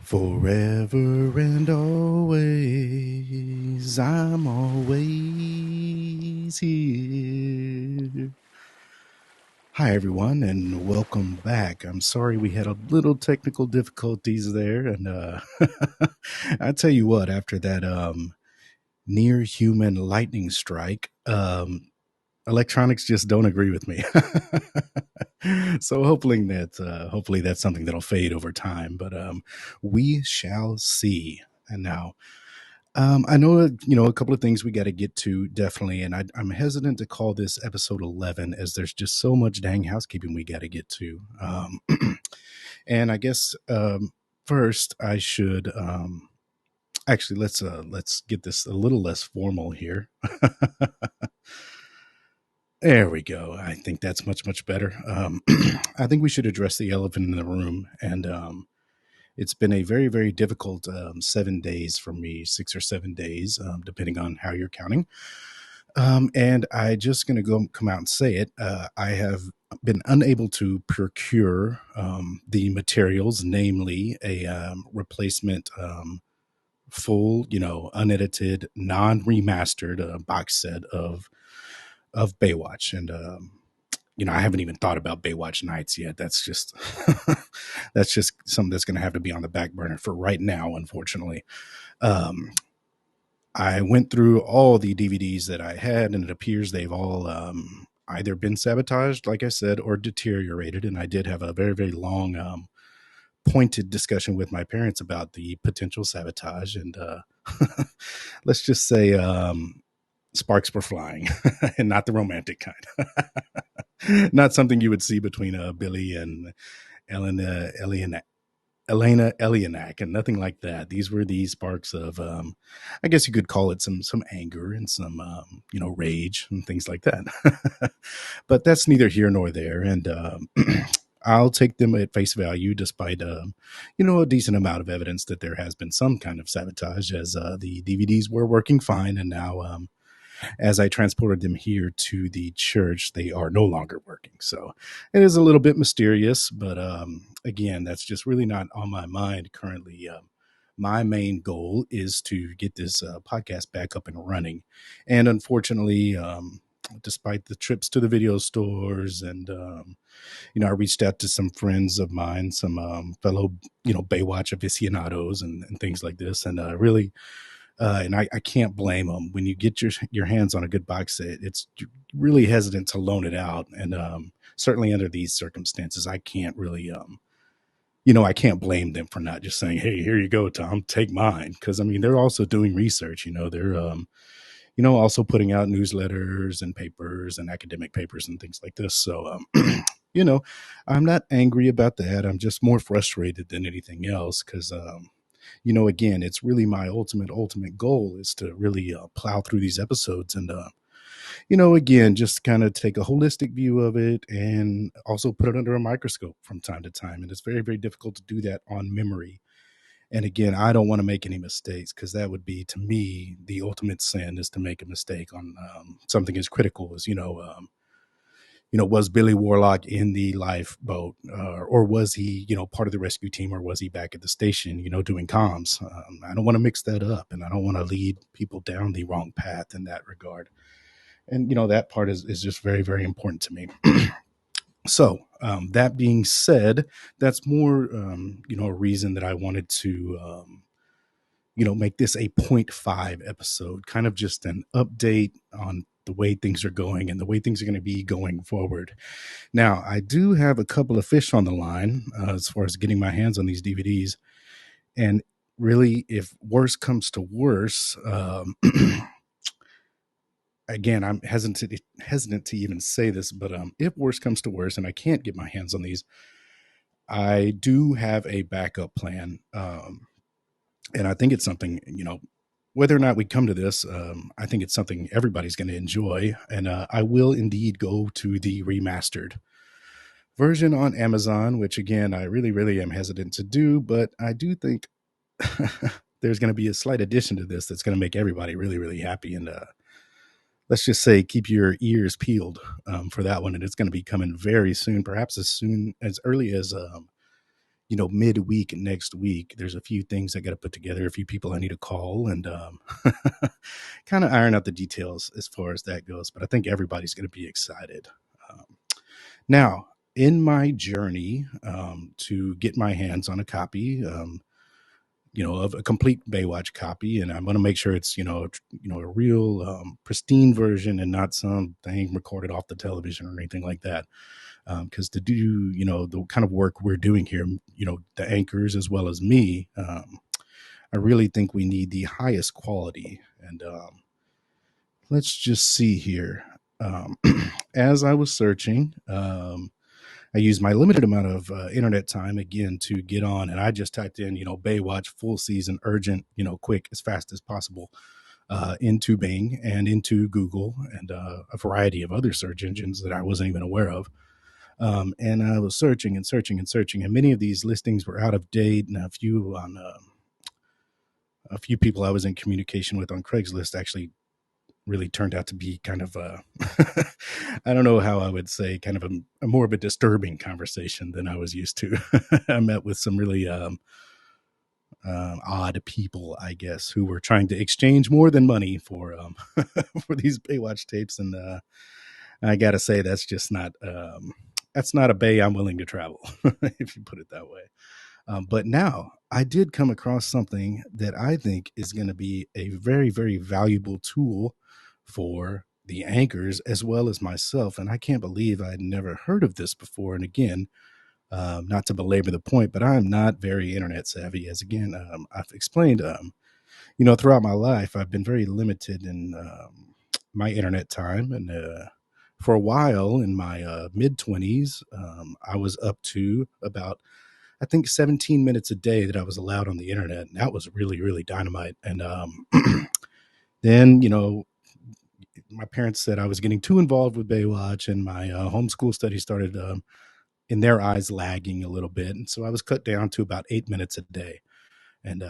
Forever and always, I'm always here. Hi, everyone, and welcome back. I'm sorry we had a little technical difficulties there. And I tell you what, after that near human lightning strike, electronics just don't agree with me. So hopefully that's something that'll fade over time, but we shall see. And now I know a couple of things we got to get to definitely, and I'm hesitant to call this episode 11 as there's just so much dang housekeeping we got to get to. And I guess first I should actually let's get this a little less formal here. There we go. I think that's much better. I think we should address the elephant in the room, and it's been a very difficult 7 days for me, 6 or 7 days, depending on how you're counting. And I just going to go come out and say it. I have been unable to procure the materials, namely a replacement full, unedited, non-remastered box set of Baywatch, and I haven't even thought about Baywatch Nights yet. That's just that's just something that's going to have to be on the back burner for right now, unfortunately. Um, I went through all the DVDs that I had, and it appears they've all either been sabotaged, like I said, or deteriorated. And I did have a very long, pointed discussion with my parents about the potential sabotage, and let's just say sparks were flying, and not the romantic kind. Not something you would see between Billy and Elena Elena Elianak, and nothing like that. These were the sparks of, I guess you could call it some anger and some, rage and things like that. But that's neither here nor there, and I'll take them at face value, despite, a decent amount of evidence that there has been some kind of sabotage, as the DVDs were working fine, and now as I transported them here to the church, they are no longer working. So it is a little bit mysterious, but again, that's just really not on my mind currently. My main goal is to get this podcast back up and running. And unfortunately, despite the trips to the video stores and, I reached out to some friends of mine, some fellow, Baywatch aficionados and things like this. And really, and I can't blame them. When you get your hands on a good box set, it's really hesitant to loan it out, and certainly under these circumstances, I can't really, I can't blame them for not just saying, "Hey, here you go, Tom, take mine," because I mean they're also doing research. They're also putting out newsletters and papers and academic papers and things like this. So, you know, I'm not angry about that. I'm just more frustrated than anything else because again, it's really my ultimate goal is to really plow through these episodes and, again, just kind of take a holistic view of it and also put it under a microscope from time to time. And it's very difficult to do that on memory. And again, I don't want to make any mistakes because that would be, to me, the ultimate sin is to make a mistake on something as critical as, was Billy Warlock in the lifeboat, or was he, part of the rescue team, or was he back at the station, doing comms? I don't want to mix that up, and I don't want to lead people down the wrong path in that regard. And that part is just very important to me. So that being said, that's more, a reason that I wanted to, make this a point 5 episode, kind of just an update on the way things are going and the way things are going to be going forward. Now, I do have a couple of fish on the line as far as getting my hands on these DVDs. And really, if worse comes to worse, again, I'm hesitant to even say this, but if worse comes to worse and I can't get my hands on these, I do have a backup plan. And I think it's something, whether or not we come to this, I think it's something everybody's going to enjoy. And I will indeed go to the remastered version on Amazon, which again, I really am hesitant to do, but I do think there's going to be a slight addition to this that's going to make everybody really happy. And let's just say, keep your ears peeled for that one. And it's going to be coming very soon, perhaps as early as midweek next week, there's a few things I got to put together, a few people I need to call, and kind of iron out the details as far as that goes. But I think everybody's going to be excited. Um, Now, in my journey to get my hands on a copy, of a complete Baywatch copy, and I'm going to make sure it's a real pristine version and not some thing recorded off the television or anything like that. Because to do the kind of work we're doing here, the anchors as well as me, I really think we need the highest quality. And let's just see here. Um, as I was searching, I used my limited amount of internet time again to get on, and I just typed in, Baywatch full season, urgent, quick, as fast as possible, into Bing and into Google and a variety of other search engines that I wasn't even aware of. And I was searching and searching and searching, and many of these listings were out of date, and a few people I was in communication with on Craigslist actually really turned out to be kind of I don't know how I would say, kind of a more of a disturbing conversation than I was used to. I met with some really odd people, I guess, who were trying to exchange more than money for for these Baywatch tapes, and I got to say that's not a bay I'm willing to travel, if you put it that way. But now I did come across something that I think is going to be a very, very valuable tool for the anchors as well as myself. And I can't believe I'd never heard of this before. And again, not to belabor the point, but I'm not very internet savvy. As again, I've explained, throughout my life, I've been very limited in my internet time. And for a while in my mid 20s, I was up to about, I think, 17 minutes a day that I was allowed on the internet. And that was really, really dynamite. And then, my parents said I was getting too involved with Baywatch, and my homeschool study started, in their eyes, lagging a little bit. And so I was cut down to about 8 minutes a day, and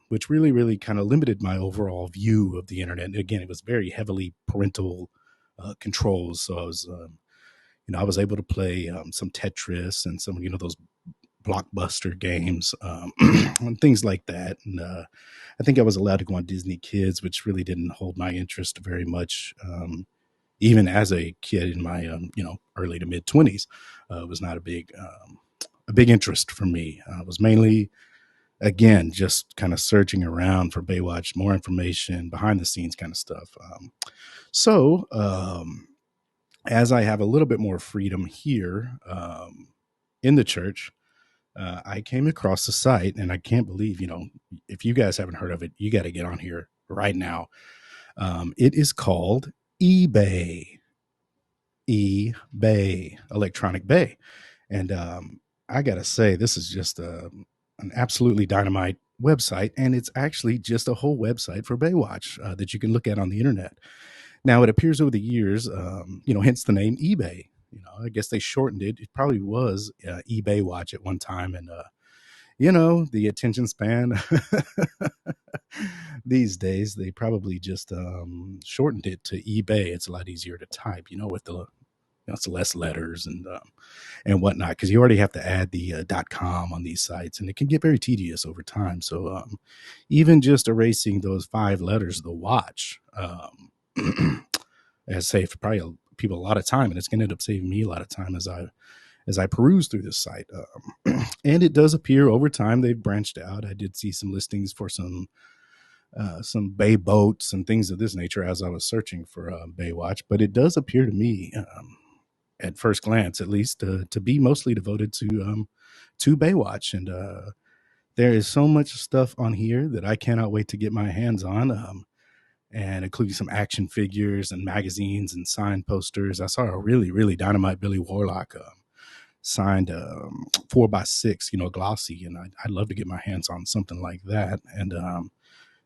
which really, really kind of limited my overall view of the internet. And again, it was very heavily parental controls. So I was able to play some Tetris and some, those blockbuster games, and things like that. And I think I was allowed to go on Disney Kids, which really didn't hold my interest very much. Even as a kid in my early to mid 20s, it was not a big interest for me. I was mainly, again, just kind of searching around for Baywatch, more information, behind the scenes kind of stuff. So as I have a little bit more freedom here in the church, I came across the site, and I can't believe, if you guys haven't heard of it, you got to get on here right now. It is called eBay, Electronic Bay. And I got to say, this is just an absolutely dynamite website. And it's actually just a whole website for Baywatch that you can look at on the internet. Now, it appears over the years, hence the name eBay. I guess they shortened it. It probably was eBay Watch at one time. And, the attention span these days, they probably just shortened it to eBay. It's a lot easier to type, with the, it's less letters and whatnot, because you already have to add the .com on these sites, and it can get very tedious over time. So even just erasing those 5 letters, the watch, has saved probably people a lot of time, and it's going to end up saving me a lot of time as I peruse through this site. And it does appear over time they've branched out. I did see some listings for some bay boats and things of this nature as I was searching for Baywatch, but it does appear to me, at first glance at least, to be mostly devoted to Baywatch. And there is so much stuff on here that I cannot wait to get my hands on. And including some action figures and magazines and signed posters. I saw a really, really dynamite Billy Warlock signed 4x6, glossy, and I'd love to get my hands on something like that. And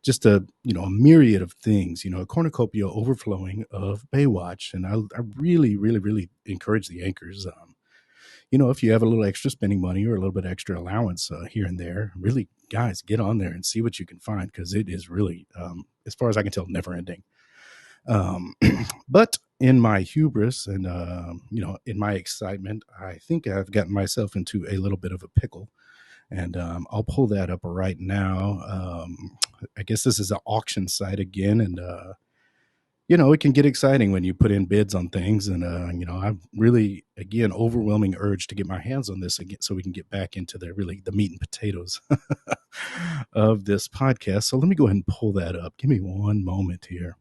just a myriad of things, a cornucopia overflowing of Baywatch. And I really, really, really encourage the anchors. If you have a little extra spending money or a little bit extra allowance here and there, really, guys, get on there and see what you can find, because it is really, as far as I can tell, never ending. But in my hubris and, in my excitement, I think I've gotten myself into a little bit of a pickle. And I'll pull that up right now. I guess this is an auction site again, and it can get exciting when you put in bids on things. And I'm really, again, overwhelming urge to get my hands on this again, so we can get back into the meat and potatoes of this podcast. So let me go ahead and pull that up. Give me one moment here.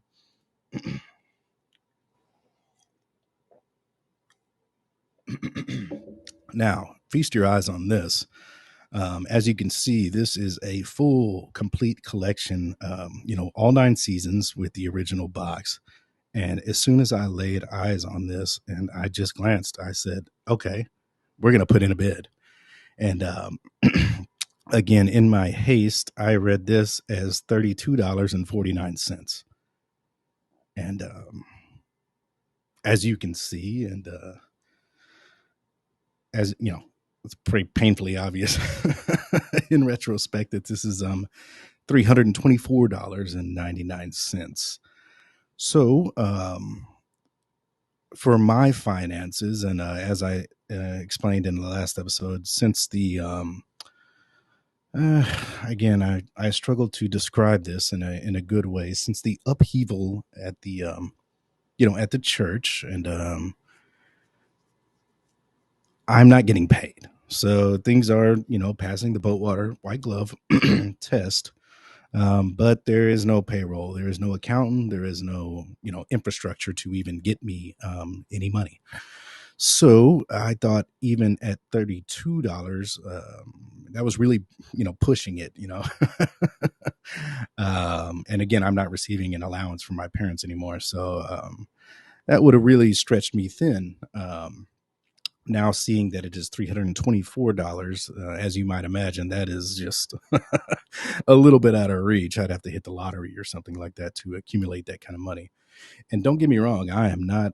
Now, feast your eyes on this. As you can see, this is a full, complete collection, all 9 seasons with the original box. And as soon as I laid eyes on this and I just glanced, I said, okay, we're going to put in a bid. And again, in my haste, I read this as $32.49. And as you can see, and as you know, it's pretty painfully obvious in retrospect that this is $324.99. So for my finances, and as I explained in the last episode, since the again, I struggle to describe this in a good way, since the upheaval at the at the church, and I'm not getting paid. So things are, passing the boatwater white glove test. But there is no payroll. There is no accountant. There is no, infrastructure to even get me any money. So I thought even at $32, that was really, pushing it, and again, I'm not receiving an allowance from my parents anymore. So that would have really stretched me thin. Now seeing that it is $324, as you might imagine, that is just a little bit out of reach. I'd have to hit the lottery or something like that to accumulate that kind of money. And don't get me wrong, I am not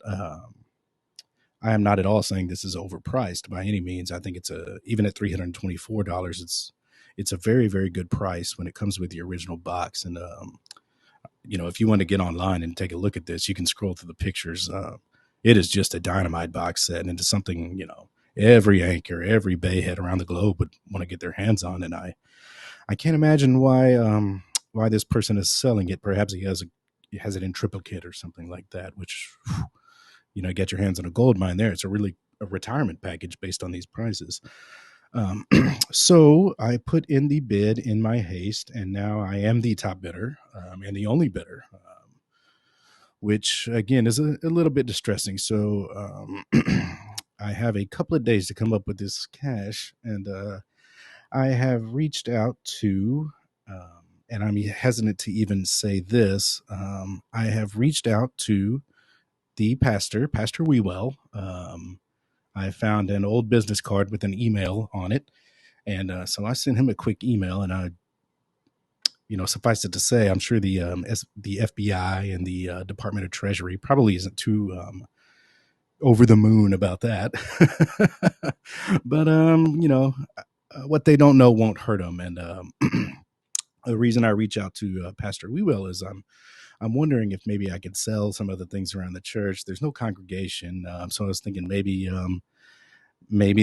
at all saying this is overpriced by any means. I think even at $324, it's a very, very good price when it comes with the original box. And if you want to get online and take a look at this, you can scroll through the pictures. It is just a dynamite box set, and it's something, every anchor, every bayhead around the globe would want to get their hands on. And I can't imagine why this person is selling it. Perhaps he has it in triplicate or something like that, which, get your hands on a gold mine there. It's a retirement package based on these prices. So I put in the bid in my haste, and now I am the top bidder and the only bidder. Which again is a little bit distressing. So I have a couple of days to come up with this cash, and I have reached out to, and I'm hesitant to even say this, I have reached out to the Pastor Wewell. I found an old business card with an email on it, and so I sent him a quick email, and I suffice it to say, I'm sure the FBI and the Department of Treasury probably isn't too over the moon about that. But what they don't know won't hurt them. And the reason I reach out to Pastor Wewell is I'm wondering if maybe I could sell some of the things around the church. There's no congregation, so I was thinking maybe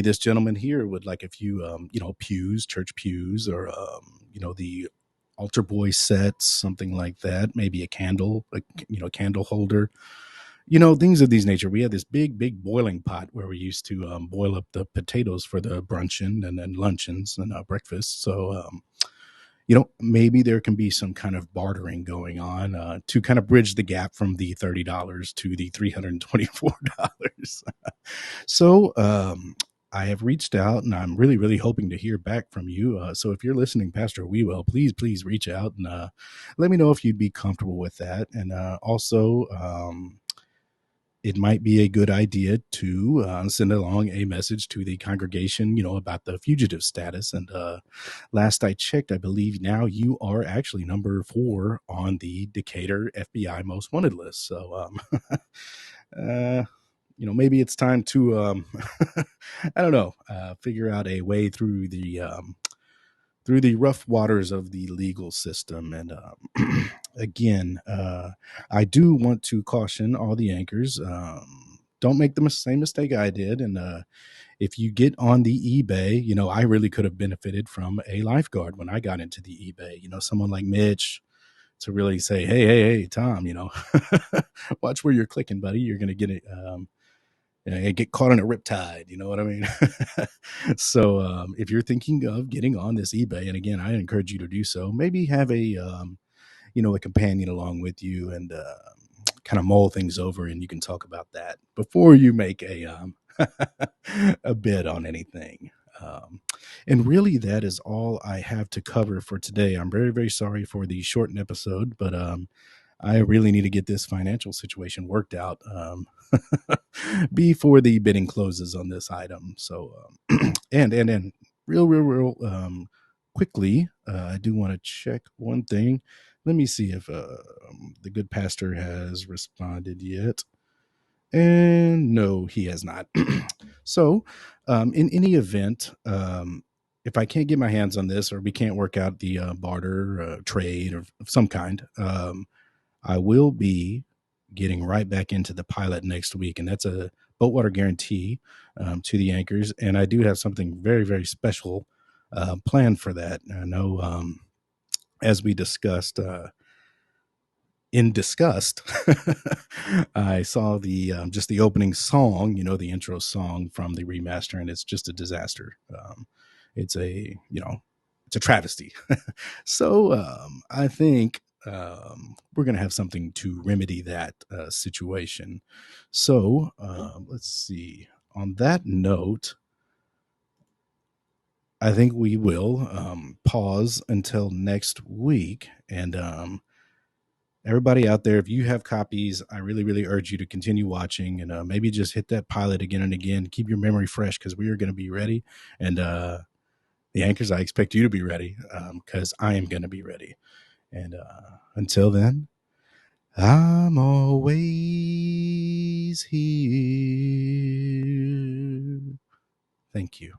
this gentleman here would like a few pews, church pews, or the altar boy sets, something like that. Maybe a candle, candle holder, things of these nature. We had this big boiling pot where we used to boil up the potatoes for the bruncheon and then luncheons and breakfast. So, maybe there can be some kind of bartering going on to kind of bridge the gap from the $30 to the $324. So, I have reached out, and I'm really, really hoping to hear back from you. So if you're listening, Pastor Wewell, please reach out and let me know if you'd be comfortable with that. And also, it might be a good idea to send along a message to the congregation, about the fugitive status. And last I checked, I believe now you are actually number 4 on the Decatur FBI most wanted list. So, maybe it's time to, I don't know, figure out a way through the rough waters of the legal system. And again, I do want to caution all the anchors. Don't make the same mistake I did. And if you get on the eBay, I really could have benefited from a lifeguard when I got into the eBay. Someone like Mitch to really say, hey, hey, hey, Tom, watch where you're clicking, buddy. You're going to get it. Get caught in a riptide. You know what I mean? So if you're thinking of getting on this eBay, and again, I encourage you to do so, maybe have a companion along with you and kind of mull things over, and you can talk about that before you make a bid on anything. Um, and really, that is all I have to cover for today. I'm very, very sorry for the shortened episode, but I really need to get this financial situation worked out before the bidding closes on this item. So, and real quickly, I do want to check one thing. Let me see if the good pastor has responded yet. And no, he has not. So, in any event, if I can't get my hands on this or we can't work out the barter trade or of some kind, I will be getting right back into the pilot next week, and that's a boat water guarantee to the anchors. And I do have something very, very special planned for that. I know, as we discussed. In disgust, I saw the just the opening song, the intro song from the remaster, and it's just a disaster. It's a it's a travesty. So I think we're gonna have something to remedy that situation. So let's see. On that note, I think we will pause until next week, and everybody out there, if you have copies, I really, really urge you to continue watching and maybe just hit that pilot again and again. Keep your memory fresh because we are going to be ready. And the anchors, I expect you to be ready because I am going to be ready. And until then, I'm always here. Thank you.